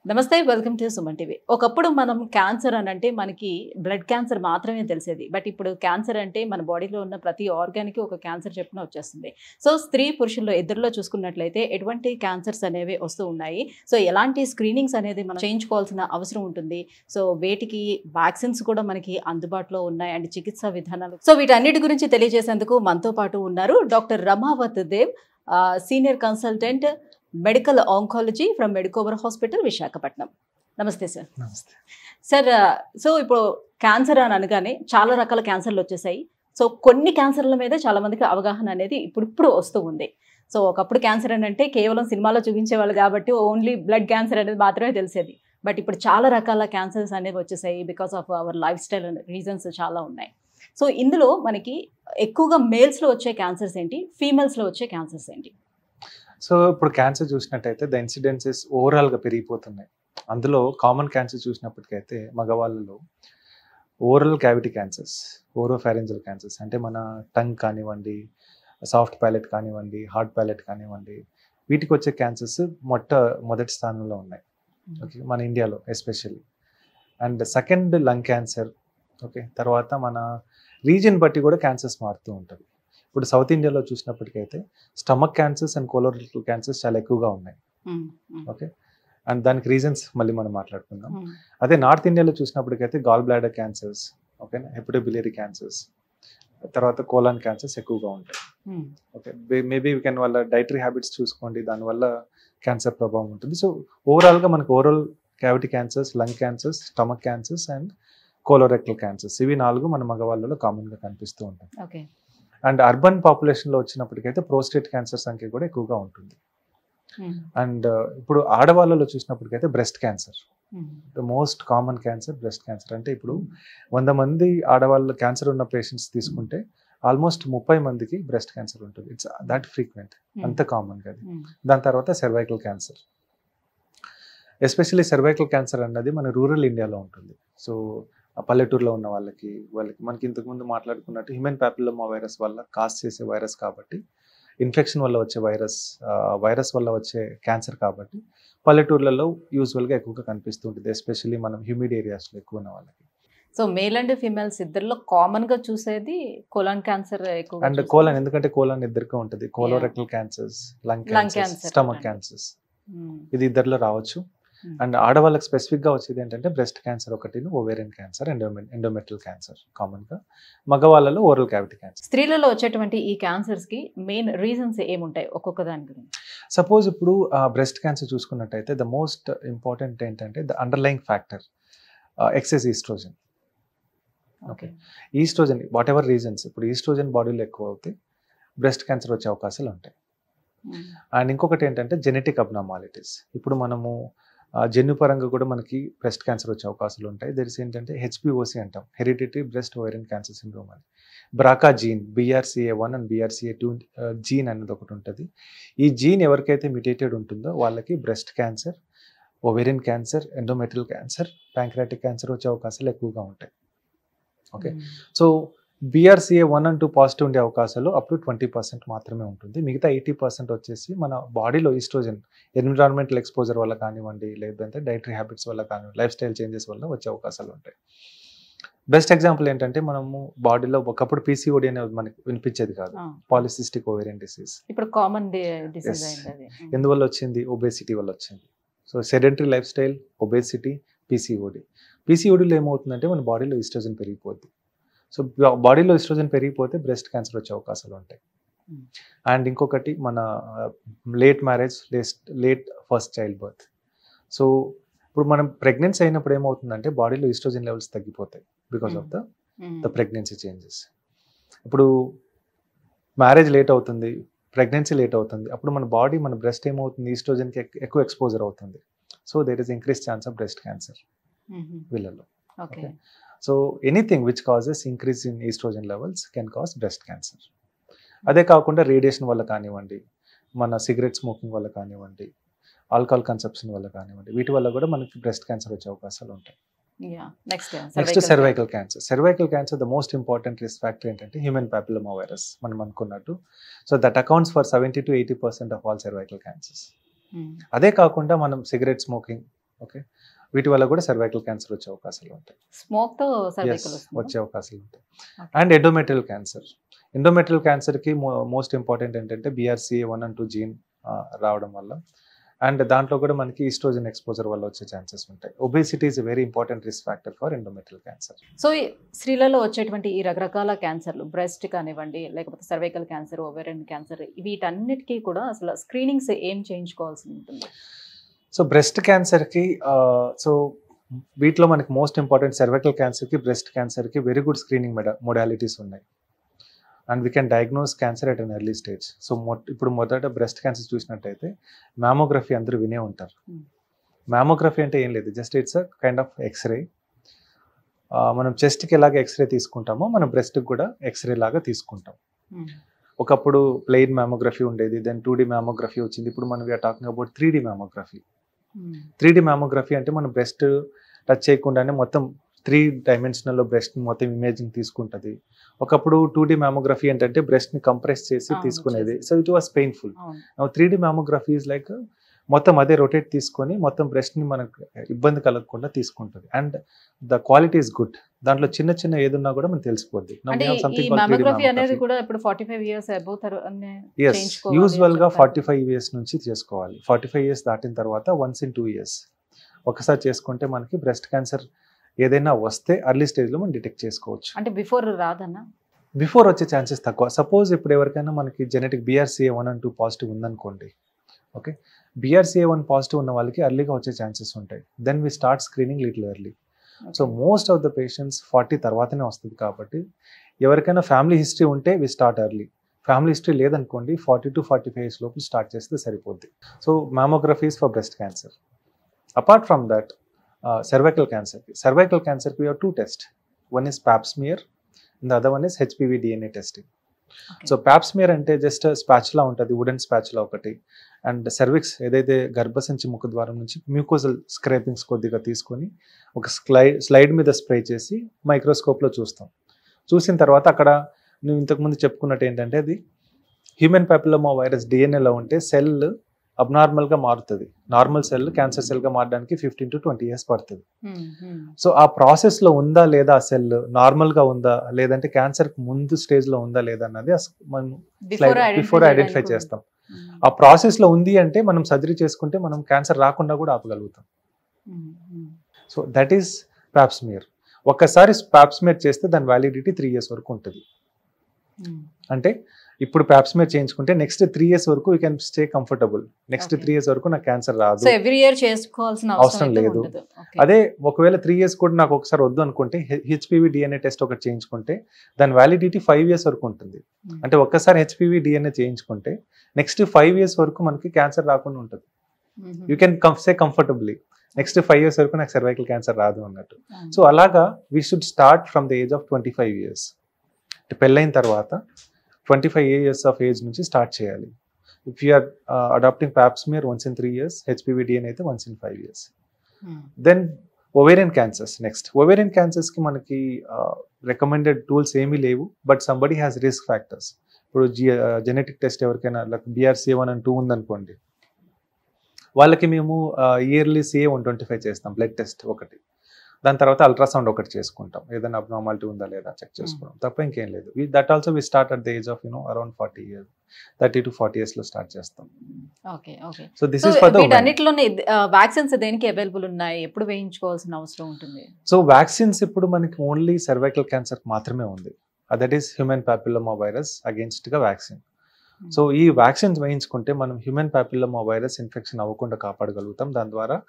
నమస్తే, welcome to Suman TV. ఒకప్పుడు మనం క్యాన్సర్ అని అంటే మనకి బ్లడ్ క్యాన్సర్ మాత్రమే తెలిసేది. బట్ ఇప్పుడు క్యాన్సర్ అంటే మన బాడీలో ఉన్న ప్రతి ఆర్గాన్‌కి ఒక క్యాన్సర్ చొప్పున వచ్చేస్తుంది. సో స్త్రీ పురుషుల్లో ఇద్దరిలో చూసుకున్నట్లయితే ఎటువంటి క్యాన్సర్స్ అనేవి వస్తూ ఉన్నాయి. సో ఎలాంటి స్క్రీనింగ్స్ అనేది మనం చేయించుకోవాల్సిన అవసరం ఉంటుంది. సో వేటికి వ్యాక్సిన్స్ కూడా మనకి అందుబాటులో ఉన్నాయి అండ్ చికిత్సా విధానాలు. సో వీటన్నిటి గురించి తెలియజేసేందుకు మనతో పాటు ఉన్నారు doctor Ramavath Dev, senior consultant medical oncology from Medicover hospital, Visakhapatnam. నమస్తే సార్. నమస్తే సార్, సో ఇప్పుడు క్యాన్సర్ అని అనగానే చాలా రకాల క్యాన్సర్లు వచ్చేసాయి. సో కొన్ని క్యాన్సర్ల మీద చాలా మందికి అవగాహన అనేది ఇప్పుడు వస్తూ ఉంది. సో ఒకప్పుడు క్యాన్సర్ అని అంటే కేవలం సినిమాలో చూపించేవాళ్ళు కాబట్టి ఓన్లీ బ్లడ్ క్యాన్సర్ అనేది మాత్రమే తెలిసేది. బట్ ఇప్పుడు చాలా రకాల క్యాన్సర్స్ అనేవి వచ్చేసాయి. Because of our life style reasons చాలా ఉన్నాయి. సో ఇందులో మనకి ఎక్కువగా మేల్స్లో వచ్చే క్యాన్సర్స్ ఏంటి, ఫీమేల్స్లో వచ్చే క్యాన్సర్స్ ఏంటి? సో ఇప్పుడు క్యాన్సర్ చూసినట్టయితే ద ఇన్సిడెన్సెస్ ఓవరాల్గా పెరిగిపోతున్నాయి. అందులో కామన్ క్యాన్సర్ చూసినప్పటికైతే మగవాళ్ళలో oral cavity cancers, oropharyngeal cancers అంటే మన టంగ్ కానివ్వండి, సాఫ్ట్ ప్యాలెట్ కానివ్వండి, హార్డ్ ప్యాలెట్ కానివ్వండి, వీటికి వచ్చే క్యాన్సర్స్ మొదటి స్థానంలో ఉన్నాయి. ఓకే, మన ఇండియాలో especially. And second lung cancer. Okay, తర్వాత మన రీజియన్ బట్టి కూడా క్యాన్సర్స్ మారుతూ ఉంటుంది. ఇప్పుడు సౌత్ ఇండియాలో చూసినప్పటికైతే stomach cancers and colorectal cancers చాలా ఎక్కువగా ఉన్నాయి. ఓకే, అండ్ దానికి రీజన్స్ మళ్ళీ మనం మాట్లాడుకుందాం. అదే నార్త్ ఇండియాలో చూసినప్పటికైతే గాల్ బ్లాడర్ క్యాన్సర్స్, ఓకేనా, హెపటోబిలియరీ క్యాన్సర్స్, తర్వాత కోలాన్ క్యాన్సర్స్ ఎక్కువగా ఉంటాయి. ఓకే, మేబీ వీ కెన్ వాళ్ళ డైటరీ హ్యాబిట్స్ చూసుకోండి, దానివల్ల క్యాన్సర్ ప్రభావం ఉంటుంది. సో ఓవరాల్గా మనకు oral cavity cancers, lung cancers, stomach cancers and colorectal cancers, ఇవి 4 మన మగవాళ్ళలో కామన్గా కనిపిస్తూ ఉంటాయి. ఓకే, అండ్ అర్బన్ పాపులేషన్లో వచ్చినప్పటికైతే ప్రోస్టేట్ క్యాన్సర్ సంఖ్య కూడా ఎక్కువగా ఉంటుంది. అండ్ ఇప్పుడు ఆడవాళ్ళలో చూసినప్పటికైతే breast cancer, the most common cancer breast cancer. అంటే ఇప్పుడు 100 మంది ఆడవాళ్ళ క్యాన్సర్ ఉన్న పేషెంట్స్ తీసుకుంటే ఆల్మోస్ట్ 30 మందికి బ్రెస్ట్ క్యాన్సర్ ఉంటుంది. ఇట్స్ దట్ ఫ్రీక్వెంట్, అంత కామన్గా అది. దాని తర్వాత cervical cancer, especially cervical cancer అన్నది మన రూరల్ ఇండియాలో ఉంటుంది. సో పల్లెటూరులో ఉన్న వాళ్ళకి మనకి ఇంతకుముందు మాట్లాడుకున్నట్టు హ్యూమన్ ప్యాపిలోమా వైరస్ వల్ల కాజ్ చేసే వైరస్ కాబట్టి, ఇన్ఫెక్షన్ వల్ల వచ్చే వైరస్ వల్ల వచ్చే క్యాన్సర్ కాబట్టి పల్లెటూర్లలో యూజువల్గా ఎక్కువగా కనిపిస్తూ ఉంటుంది, ఎస్పెషల్లీ మనం హ్యూమిడ్ ఏరియాస్లో ఎక్కువ ఉన్న వాళ్ళకి. సో మేల్ అండ్ ఫీమేల్స్ ఇద్దరిలో కామన్ గా చూసేది కోలాన్ క్యాన్సర్ ఎక్కువ. అండ్ కోలాన్, ఎందుకంటే కోలాన్ ఇద్దరికీ ఉంటుంది. Colorectal cancers, lung cancers, stomach cancers, ఇది ఇద్దరిలో రావచ్చు. అండ్ ఆడవాళ్ళకి స్పెసిఫిక్గా వచ్చేది ఏంటంటే బ్రెస్ట్ క్యాన్సర్ ఒకటి, ఓవేరియన్ క్యాన్సర్, ఎండోమెట్రియల్ క్యాన్సర్ కామన్గా. మగవాళ్ళలో ఓరల్ క్యావిటీ క్యాన్సర్. స్త్రీలలో వచ్చేటువంటి ఈ క్యాన్సర్స్ కి మెయిన్ రీజన్స్ ఏముంటాయి ఒక్కొక్క దాని గురించి? సపోజ్ ఇప్పుడు బ్రెస్ట్ క్యాన్సర్ చూసుకున్నట్టయితే ద మోస్ట్ ఇంపార్టెంట్ ఏంటంటే the underlying factor excess estrogen. Okay, estrogen whatever reasons, ఇప్పుడు ఈస్ట్రోజన్ బాడీలో ఎక్కువ అవుతే బ్రెస్ట్ క్యాన్సర్ వచ్చే అవకాశాలు ఉంటాయి. అండ్ ఇంకొకటి ఏంటంటే జెనెటిక్ అబ్నార్మాలిటీస్. ఇప్పుడు మనము జన్యుపరంగా కూడా మనకి బ్రెస్ట్ క్యాన్సర్ వచ్చే అవకాశాలు ఉంటాయి. దెర్స్ ఏంటంటే హెచ్పిఓసి అంటాం, hereditary breast ovarian cancer syndrome అని. BRCA gene, BRCA1 and BRCA2 gene అనేది ఒకటి ఉంటుంది. ఈ జీన్ ఎవరికైతే మ్యూటేటెడ్ ఉంటుందో వాళ్ళకి breast cancer, ovarian cancer, endometrial cancer, pancreatic cancer వచ్చే అవకాశాలు ఎక్కువగా ఉంటాయి. Okay, so BRCA1 and 2 positive ఉండే అవకాశాలు అప్ టు 20% మాత్రమే ఉంటుంది. మిగతా 80% వచ్చేసి మన బాడీలో ఈస్ట్రోజన్ ఎన్విరాన్మెంటల్ ఎక్స్పోజర్ వల్ల కానివ్వండి, లేదంటే డైటరీ హ్యాబిట్స్ వల్ల కానివ్వండి, లైఫ్ స్టైల్ చేంజెస్ వల్ల వచ్చే అవకాశాలు ఉంటాయి. బెస్ట్ ఎగ్జాంపుల్ ఏంటంటే మనము బాడీలో ఒకప్పుడు PCOD అనేది మనకి వినిపించేది కాదు, పాలిసిస్టిక్ ఓవేరియన్ డిసీజ్. ఇప్పుడు కామన్ డిసీజ్ అయింది. ఎందువల్ల వచ్చింది? ఒబేసిటీ వల్ల వచ్చింది. So sedentary lifestyle, obesity, PCODలో ఏమవుతుందంటే మన బాడీలో ఈస్ట్రోజన్ పెరిగిపోద్ది. సో బాడీలో ఈస్ట్రోజన్ పెరిగిపోతే బ్రెస్ట్ క్యాన్సర్ వచ్చే అవకాశాలు ఉంటాయి. అండ్ ఇంకొకటి మన late marriage, late first child birth. So ఇప్పుడు మనం ప్రెగ్నెన్సీ అయినప్పుడు ఏమవుతుందంటే బాడీలో ఈస్ట్రోజన్ లెవెల్స్ తగ్గిపోతాయి because of the pregnancy changes. ఇప్పుడు మ్యారేజ్ లేట్ అవుతుంది, ప్రెగ్నెన్సీ లేట్ అవుతుంది, అప్పుడు మన బ్రెస్ట్ ఏమవుతుంది, ఈస్ట్రోజన్కి ఎక్కువ ఎక్స్పోజర్ అవుతుంది. So there is increase chance of breast cancer వీళ్ళలో. Okay, so anything which causes increase in oestrogen levels can cause breast cancer. అదే కాకుండా రేడియేషన్ వల్ల కానివ్వండి, మన సిగరెట్ స్మోకింగ్ వల్ల కానివ్వండి, ఆల్కహాల్ కన్సంప్షన్ వల్ల కానివ్వండి, వీటి వల్ల కూడా మనకి బ్రెస్ట్ క్యాన్సర్ వచ్చే అవకాశాలు ఉంటాయి. Next cervical cancer. Cervical cancer the most important risk factor ఏంటంటే హ్యూమన్ ప్యాపిలోమా వైరస్, మనం అనుకున్నట్టు. So that accounts for 70 to 80% of all cervical cancers. అదే కాకుండా మనం సిగరెట్ స్మోకింగ్, ఓకే, వీటి వల్ల కూడా సర్వైకల్ క్యాన్సర్ వచ్చే అవకాశాలు ఉంటాయి. స్మోక్ తో Yes, సర్వైకల్ వచ్చే అవకాశాలు ఉంటాయి. Okay. And endometrial cancer. Endometrial క్యాన్సర్కి మోస్ట్ ఇంపార్టెంట్ ఏంటంటే BRCA1 and 2 జీన్ రావడం వల్ల, అండ్ దాంట్లో కూడా మనకి ఈస్ట్రోజన్ ఎక్స్పోజర్ వల్ల వచ్చే ఛాన్సెస్ ఉంటాయి. Obesity is a very important risk factor for endometrial cancer. So ఈ స్త్రీలలో వచ్చేటువంటి ఈ రకరకాల క్యాన్సర్లు, బ్రెస్ట్ కానివ్వండి, లేకపోతే సర్వైకల్ క్యాన్సర్, ఓవేరియన్ క్యాన్సర్, వీటన్నిటికీ కూడా అసలు స్క్రీనింగ్స్ ఏం చేయించుకోవాల్సి ఉంటుంది? సో బ్రెస్ట్ క్యాన్సర్కి సో వీటిలో మనకి మోస్ట్ ఇంపార్టెంట్ సర్వైకల్ క్యాన్సర్కి, బ్రెస్ట్ క్యాన్సర్కి వెరీ గుడ్ స్క్రీనింగ్ మొడాలిటీస్ ఉన్నాయి. And we can diagnose cancer at an early stage. So ఇప్పుడు మొదట బ్రెస్ట్ క్యాన్సర్ చూసినట్టయితే మ్యామోగ్రఫీ అందరూ వినే ఉంటారు. మ్యామోగ్రఫీ అంటే ఏం లేదు, just it's a kind of x-ray. మనం చెస్ట్కి ఎలాగ ఎక్స్రే తీసుకుంటామో మనం బ్రెస్ట్కి కూడా ఎక్స్రే లాగా తీసుకుంటాం. ఒకప్పుడు ప్లెయిన్ మ్యామోగ్రఫీ ఉండేది, దెన్ 2D మ్యామోగ్రఫీ వచ్చింది. ఇప్పుడు మనం we are talking about 3D mammography. 3D mammography అంటే మనం బ్రెస్ట్ టచ్ చేయకుండానే మొత్తం 3 డైమెన్షనల్లో బ్రెస్ట్ మొత్తం ఇమేజింగ్ తీసుకుంటుంది. ఒకప్పుడు 2D మ్యామోగ్రఫీ ఏంటంటే బ్రెస్ట్ని కంప్రెస్ చేసి తీసుకునేది. So it was painful. 3D mammography is like మొత్తం అదే రొటేట్ తీసుకొని మొత్తం బ్రెస్ట్ని మనకు ఇబ్బంది కలగకుండా తీసుకుంటుంది. And the quality is good. దాంట్లో చిన్న చిన్న ఏదున్నా కూడా మనకు తెలిసిపోద్ది. యూజువల్ గా 45 years నుంచి చేసుకోవాలి. 45 years దాటిన తర్వాత once in 2 years ఒకసారి చేసుకుంటే మనకి బ్రెస్ట్ క్యాన్సర్ ఏదైనా వస్తే అర్లీ స్టేజ్లో మనం డిటెక్ట్ చేసుకోవచ్చు. అంటే బిఫోర్ రాదన్నా? బిఫోర్ వచ్చే ఛాన్సెస్ తక్కువ. సపోజ్ ఇప్పుడు ఎవరికైనా మనకి జెనెటిక్ BRCA1 and 2 పాజిటివ్ ఉందనుకోండి, ఓకే, BRCA1 పాజిటివ్ ఉన్న వాళ్ళకి అర్లీగా వచ్చే ఛాన్సెస్ ఉంటాయి. Then we start screening little early. So most of the patients 40 తర్వాతనే వస్తుంది. కాబట్టి ఎవరికైనా ఫ్యామిలీ హిస్టరీ ఉంటే we start early. Family history లేదనుకోండి 40 to 45 years లోపు స్టార్ట్ చేస్తే సరిపోద్ది. So mammographies for breast cancer. Apart from that, cervical cancer. Cervical cancer we have 2 tests. One is pap smear and the other one is HPV DNA testing. Okay. So pap smear అంటే just spatula ఉంటుంది, wooden spatula ఒకటి. And cervix ఏదైతే గర్భసంచి ముఖద్వారం నుంచి mucosal స్క్రేపింగ్స్ కొద్దిగా తీసుకొని ఒక స్లైడ్ మీద స్ప్రే చేసి మైక్రోస్కోప్లో చూస్తాం. చూసిన తర్వాత అక్కడ నువ్వు ఇంతకుముందు చెప్పుకున్నట్టు ఏంటంటే అది హ్యూమన్ పాపిలోమా వైరస్ డిఎన్ఏలో ఉంటే సెల్ అబ్నార్మల్గా మారుతుంది. నార్మల్ సెల్ క్యాన్సర్ సెల్గా మారడానికి 15 to 20 years పడుతుంది. సో ఆ ప్రాసెస్లో ఉందా లేదా, ఆ సెల్ నార్మల్గా ఉందా లేదంటే క్యాన్సర్ ముందు స్టేజ్లో ఉందా లేదా అన్నది మనం బిఫోర్ ఐడెంటిఫై చేస్తాం. ఆ ప్రాసెస్లో ఉంది అంటే మనం సర్జరీ చేసుకుంటే మనం క్యాన్సర్ రాకుండా కూడా ఆపగలుగుతాం. So that is pap smear. ఒక్కసారి పాప్ స్మియర్ చేస్తే దాని వ్యాలిడిటీ 3 years వరకు ఉంటుంది. అంటే ఇప్పుడు పాప్ స్మియర్ చేయించుకుంటే నెక్స్ట్ 3 years వరకు you can stay comfortable. Next 3 years వరకు నాకు క్యాన్సర్ రాదు, ఎవ్రీ ఇయర్ చేసుకోవాల్సిన అవసరం లేదు. అదే ఒకవేళ 3 years కూడా నాకు ఒకసారి వద్దు అనుకుంటే HPV DNA టెస్ట్ ఒకటి చేయించుకుంటే దాని వ్యాలిడిటీ 5 years వరకు ఉంటుంది. అంటే ఒక్కసారి HPV DNA చేయించుకుంటే నెక్స్ట్ 5 years వరకు మనకి క్యాన్సర్ రాకుండా ఉంటుంది. You can stay comfortably next 5 years వరకు నాకు సర్వైకల్ క్యాన్సర్ రాదు అన్నట్టు. సో అలాగా we should start from the age of 25 years. పెళ్ళైన తర్వాత 25 years of age నుంచి స్టార్ట్ చేయాలి. If you are adopting pap smear once in 3 years, HPV DNA అయితే once in 5 years. Then ovarian cancers next. ఓవేరియన్ క్యాన్సర్స్కి మనకి రికమెండెడ్ టూల్స్ ఏమీ లేవు, but somebody has risk factors. ఇప్పుడు జెనెటిక్ టెస్ట్ ఎవరికైనా లైక్ BRCA1 and 2 ఉందనుకోండి, వాళ్ళకి మేము ఇయర్లీ CA-125 చేస్తాం, బ్లడ్ టెస్ట్ ఒకటి. దాని తర్వాత అల్ట్రాసౌండ్ ఒకటి చేసుకుంటాం, ఏదైనా అబ్నార్మాలిటీ ఉందా లేదా చెక్ చేసుకోవడం తప్ప ఇంకేం లేదు. That also we start at the age of around 40 years, 30 to 40 years లో స్టార్ట్ చేస్తాం. Okay okay. So this is for the వీటన్నిటిలోనే వాక్సిన్స్ దేనికి అవైలబుల్ ఉన్నాయి, ఎప్పుడు వేయించుకోవాల్సిన అవసరం ఉంటుంది? సో వ్యాక్సిన్స్ ఇప్పుడు మనకి ఓన్లీ సర్వైకల్ క్యాన్సర్ మాత్రమే ఉంది. That is human papilloma virus against గా వ్యాక్సిన్. సో ఈ వ్యాక్సిన్స్ వేయించుకుంటే మనం హ్యూమన్ పాపిలోమా వైరస్ ఇన్ఫెక్షన్ అవ్వకుండా కాపాడగలుగుతాం. దాని ద్వారా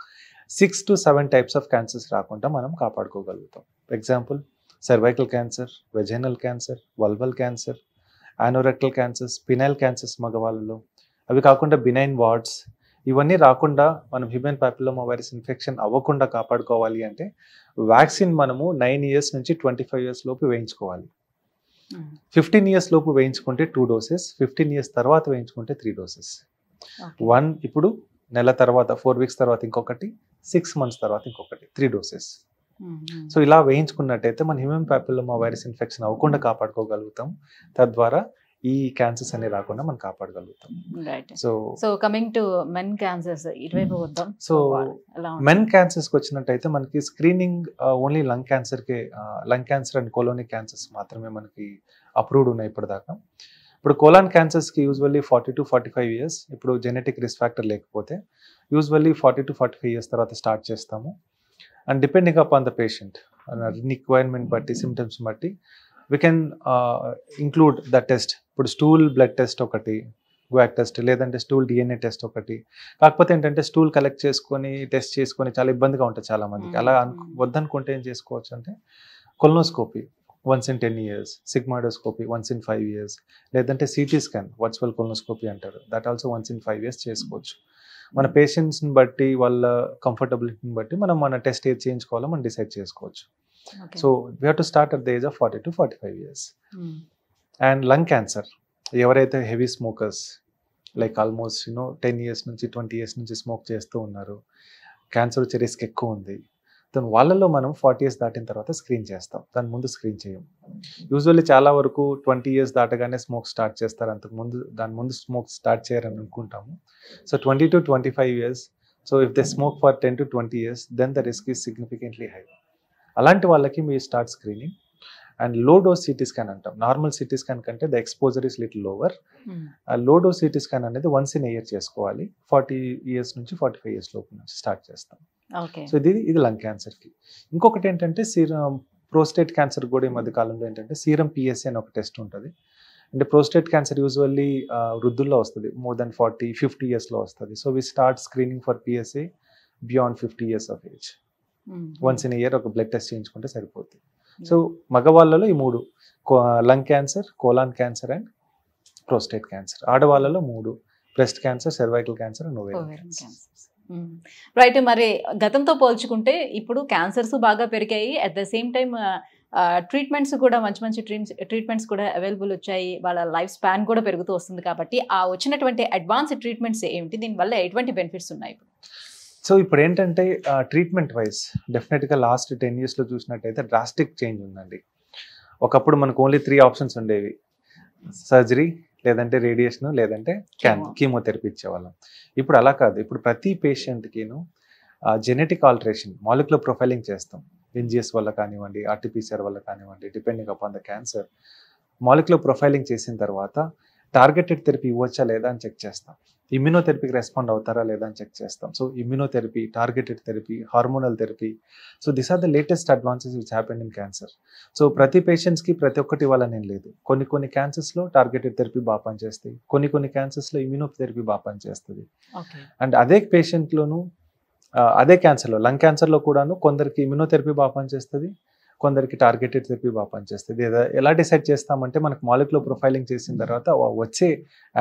6 to 7 types of cancers రాకుండా మనం కాపాడుకోగలుగుతాం. Example cervical cancer, vaginal cancer, vulval cancer, anorectal cancer, spinal cancers మగవాళ్ళలో. అవి కాకుండా బినైన్ వార్డ్స్, ఇవన్నీ రాకుండా మనం హ్యూమన్ పాపిలోమా వైరస్ ఇన్ఫెక్షన్ అవ్వకుండా కాపాడుకోవాలి అంటే వ్యాక్సిన్ మనము 9 years నుంచి 25 years లోపు వేయించుకోవాలి. 15 years లోపు వేయించుకుంటే 2 doses, 15 years తర్వాత వేయించుకుంటే 3 doses. 1 ఇప్పుడు నెల తర్వాత 4 weeks తర్వాత ఇంకొకటి, 6 months తర్వాత ఇంకొకటి, 3 doses. సో ఇలా వేయించుకున్నట్టయితే మన హ్యూమన్ పాపిలోమా వైరస్ ఇన్ఫెక్షన్ అవ్వకుండా కాపాడుకోగలుగుతాం. తద్వారా ఈ క్యాన్సర్స్ అనేవి రాకుండా మనం కాపాడగలుగుతాం. Right. So so coming to men cancers ఇటువైపు వద్దాం. సో ఎలా మెన్ క్యాన్సర్స్కి వచ్చినట్టయితే మనకి స్క్రీనింగ్ ఓన్లీ లంగ్ క్యాన్సర్కే, lung cancer and colonic cancers మాత్రమే మనకి అప్రూవ్డ్ ఉన్నాయి ఇప్పటిదాకా. ఇప్పుడు కోలాన్ క్యాన్సర్స్కి యూజువల్లీ 40 to 45 years, ఇప్పుడు జెనెటిక్ రిస్క్ ఫ్యాక్టర్ లేకపోతే యూజువల్లీ 40 to 45 years తర్వాత స్టార్ట్ చేస్తాము. And depending upon the patient requirement బట్టి, సిమ్టమ్స్ బట్టి we can include the test. ఇప్పుడు స్టూల్ బ్లడ్ టెస్ట్ ఒకటి, గ్వాక్ టెస్ట్, లేదంటే స్టూల్ డిఎన్ఏ టెస్ట్ ఒకటి. కాకపోతే ఏంటంటే స్టూల్ కలెక్ట్ చేసుకొని టెస్ట్ చేసుకొని చాలా ఇబ్బందిగా ఉంటుంది చాలా మందికి. అలా వద్దనుకుంటే ఏం చేసుకోవచ్చు అంటే colonoscopy once in 10 years, sigmoidoscopy once in 5 years, లేదంటే సిటీ స్కాన్ వర్చువల్ కొలనోస్కోపీ అంటారు, that also once in 5 years చేసుకోవచ్చు. మన పేషెంట్స్ని బట్టి వాళ్ళ కంఫర్టబిలిటీని బట్టి మనం మన టెస్ట్ ఏది చేయించుకోవాలో మనం డిసైడ్ చేసుకోవచ్చు. So we have to start at the age of 40 to 45 years. And lung cancer ఎవరైతే heavy smokers like almost 10 years నుంచి 20 years నుంచి స్మోక్ చేస్తూ ఉన్నారు, క్యాన్సర్ వచ్చే రిస్క్ ఎక్కువ ఉంది, దాని వాళ్ళలో మనం 40 years దాటిన తర్వాత స్క్రీన్ చేస్తాం, దాని ముందు స్క్రీన్ చేయం. యూజువల్లీ చాలా వరకు 20 years దాటగానే స్మోక్ స్టార్ట్ చేస్తారు, అంతకుముందు దాని ముందు స్మోక్ స్టార్ట్ చేయరని అనుకుంటాము. So 20 to 25 years, so if they smoke for 10 to 20 years, then the risk is significantly high. అలాంటి వాళ్ళకి మీ start screening. And low dose CT scan అంటాం. నార్మల్ సిటీ స్కాన్ కంటే the exposure is little lower. Low dose CT scan అనేది once in a year చేసుకోవాలి. 40 years నుంచి 45 years లోపు నుంచి స్టార్ట్ చేస్తాం. సో ఇది లంగ్ క్యాన్సర్కి. ఇంకొకటి ఏంటంటే ప్రోస్టేట్ క్యాన్సర్ కూడా ఈ మధ్య కాలంలో ఏంటంటే సీరం పిఎస్ఏ అని ఒక టెస్ట్ ఉంటుంది. అంటే ప్రోస్టేట్ క్యాన్సర్ యూజువల్లీ వృద్ధుల్లో వస్తుంది, మోర్ దెన్ 40-50 yearsలో వస్తుంది. So we start screening for PSA beyond 50 years of age. once in a year ఒక బ్లడ్ టెస్ట్ చేయించుకుంటే సరిపోతుంది. సో మగవాళ్ళలో ఈ 3, lung cancer, colon cancer and prostate cancer. ఆడవాళ్ళలో 3, breast cancer, cervical cancer and ovarian cancer. Right. మరి గతంతో పోల్చుకుంటే ఇప్పుడు క్యాన్సర్స్ బాగా పెరిగాయి, at the same time treatments కూడా మంచి ట్రీట్మెంట్స్ కూడా అవైలబుల్ వచ్చాయి, వాళ్ళ లైఫ్ స్పాన్ కూడా పెరుగుతూ వస్తుంది. కాబట్టి ఆ వచ్చినటువంటి అడ్వాన్స్డ్ ట్రీట్మెంట్స్ ఏమిటి, దీనివల్ల ఎటువంటి బెనిఫిట్స్ ఉన్నాయి ఇప్పుడు? సో ఇప్పుడు ఏంటంటే ట్రీట్మెంట్ వైజ్ డెఫినెట్గా లాస్ట్ 10 yearsలో చూసినట్టయితే డ్రాస్టిక్ చేంజ్ ఉందండి. ఒకప్పుడు మనకు ఓన్లీ 3 options ఉండేవి, సర్జరీ, లేదంటే రేడియేషన్, లేదంటే కీమోథెరపీ ఇచ్చేవాళ్ళం. ఇప్పుడు అలా కాదు. ఇప్పుడు ప్రతి పేషెంట్కిను జెనెటిక్ ఆల్టరేషన్, మాలిక్యులర్ ప్రొఫైలింగ్ చేస్తాం. ఎన్జిఎస్ వల్ల కానివ్వండి, ఆర్టీపీసీఆర్ వల్ల కానివ్వండి, depending upon the cancer, molecular profiling చేసిన తర్వాత టార్గెటెడ్ థెరపీ ఇవ్వచ్చా లేదా అని చెక్ చేస్తాం. ఇమ్యూనోథెరపీకి రెస్పాండ్ అవుతారా లేదా అని చెక్ చేస్తాం. So immunotherapy, targeted therapy, hormonal therapy. So this are the latest advances which happened in cancer. So ప్రతి పేషెంట్స్కి ప్రతి ఒక్కటి ఇవ్వాలని లేదు. కొన్ని క్యాన్సర్స్లో టార్గెటెడ్ థెరపీ బాగా పనిచేస్తాయి, కొన్ని క్యాన్సర్స్లో ఇమ్యూనోథెరపీ బాగా పనిచేస్తుంది. అండ్ అదే పేషెంట్లోనూ అదే క్యాన్సర్లో, లంగ్ క్యాన్సర్లో కూడాను కొందరికి ఇమ్యూనోథెరపీ బాగా పనిచేస్తుంది, కొందరికి టార్గెటెడ్ థెరపీ బాగా పనిచేస్తుంది. ఎలా డిసైడ్ చేస్తామంటే మనకు మాలిక్యులర్ ప్రొఫైలింగ్ చేసిన తర్వాత వచ్చే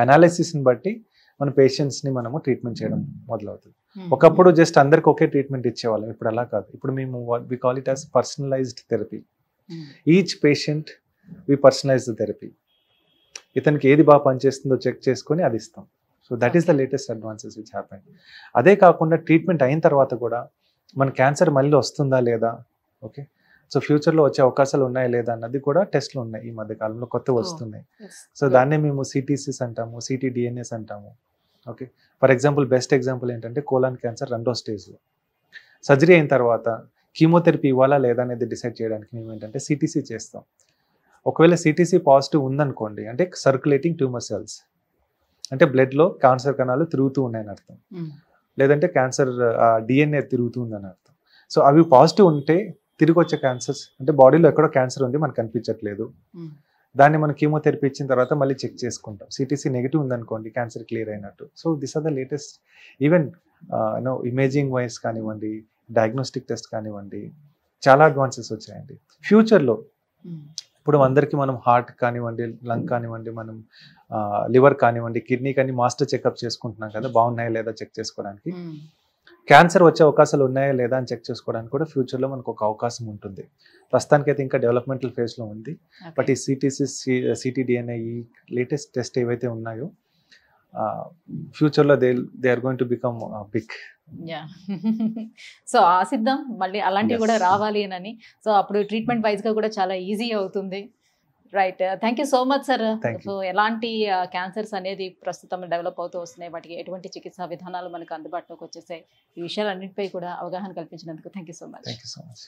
అనాలిసిస్ని బట్టి మన పేషెంట్స్ని మనము ట్రీట్మెంట్ చేయడం మొదలవుతుంది. ఒకప్పుడు జస్ట్ అందరికి ఒకే ట్రీట్మెంట్ ఇచ్చేవాళ్ళం, ఇప్పుడు అలా కాదు. ఇప్పుడు మేము we call it as personalised therapy. Each patient we personalise the therapy. ఇతనికి ఏది బాగా పనిచేస్తుందో చెక్ చేసుకొని అది ఇస్తాం. So that is the latest advances which happen. అదే కాకుండా ట్రీట్మెంట్ అయిన తర్వాత కూడా మన క్యాన్సర్ మళ్ళీ వస్తుందా లేదా, ఓకే, సో ఫ్యూచర్లో వచ్చే అవకాశాలు ఉన్నాయా లేదా అన్నది కూడా టెస్ట్లు ఉన్నాయి ఈ మధ్య కాలంలో, కొత్తవి వస్తున్నాయి. సో దాన్నే మేము సిటీసీస్ అంటాము, సిటీడిఎన్ఎస్ అంటాము. Okay, for example best example ఏంటంటే కోలాన్ క్యాన్సర్ 2వ స్టేజ్లో సర్జరీ అయిన తర్వాత కీమోథెరపీ ఇవ్వాలా లేదా అనేది డిసైడ్ చేయడానికి మేము ఏంటంటే సిటీసీ చేస్తాం. ఒకవేళ సిటీసీ పాజిటివ్ ఉందనుకోండి, అంటే సర్క్యులేటింగ్ ట్యూమర్ సెల్స్, అంటే బ్లడ్లో క్యాన్సర్ కణాలు తిరుగుతూ ఉన్నాయని అర్థం, లేదంటే క్యాన్సర్ డిఎన్ఏ తిరుగుతూ ఉందని అర్థం. సో అవి పాజిటివ్ ఉంటే తిరిగి వచ్చే క్యాన్సర్స్, అంటే బాడీలో ఎక్కడో క్యాన్సర్ ఉంది మనకు కనిపించట్లేదు, దాన్ని మనం కీమోథెరపీ ఇచ్చిన తర్వాత మళ్ళీ చెక్ చేసుకుంటాం. సిటీసీ నెగిటివ్ ఉందనుకోండి, క్యాన్సర్ క్లియర్ అయినట్టు. So this are the latest, even imaging wise కానివ్వండి, డయాగ్నోస్టిక్ టెస్ట్ కానివ్వండి, చాలా అడ్వాన్సెస్ వచ్చాయండి. ఫ్యూచర్లో ఇప్పుడు అందరికీ మనం హార్ట్ కానివ్వండి, లంగ్ కానివ్వండి, మనం లివర్ కానివ్వండి, కిడ్నీ కానీ మాస్టర్ చెకప్ చేసుకుంటున్నాం కదా, బాగున్నాయా లేదా చెక్ చేసుకోవడానికి. క్యాన్సర్ వచ్చే అవకాశాలు ఉన్నాయా లేదా అని చెక్ చేసుకోవడానికి కూడా ఫ్యూచర్లో మనకు ఒక అవకాశం ఉంటుంది. ప్రస్తుతానికైతే ఇంకా డెవలప్మెంటల్ ఫేజ్లో ఉంది. బట్ ఈ సిటీడిఎన్ఏ, ఈ లేటెస్ట్ టెస్ట్ ఏవైతే ఉన్నాయో ఫ్యూచర్లో they are going to become big. So ఆశిద్దాం మళ్ళీ అలాంటివి కూడా రావాలి అని. సో అప్పుడు ట్రీట్మెంట్ వైజ్గా కూడా చాలా ఈజీ అవుతుంది. Right, thank you so much sir. Thank you. So ఎలాంటి క్యాన్సర్స్ అనేది ప్రస్తుతం డెవలప్ అవుతూ వస్తున్నాయి, వాటికి ఎటువంటి చికిత్సా విధానాలు మనకు అందుబాటులోకి వచ్చేసాయి, ఈ విషయాలన్నింటిపై కూడా అవగాహన కల్పించినందుకు thank you so much. Thank you so much.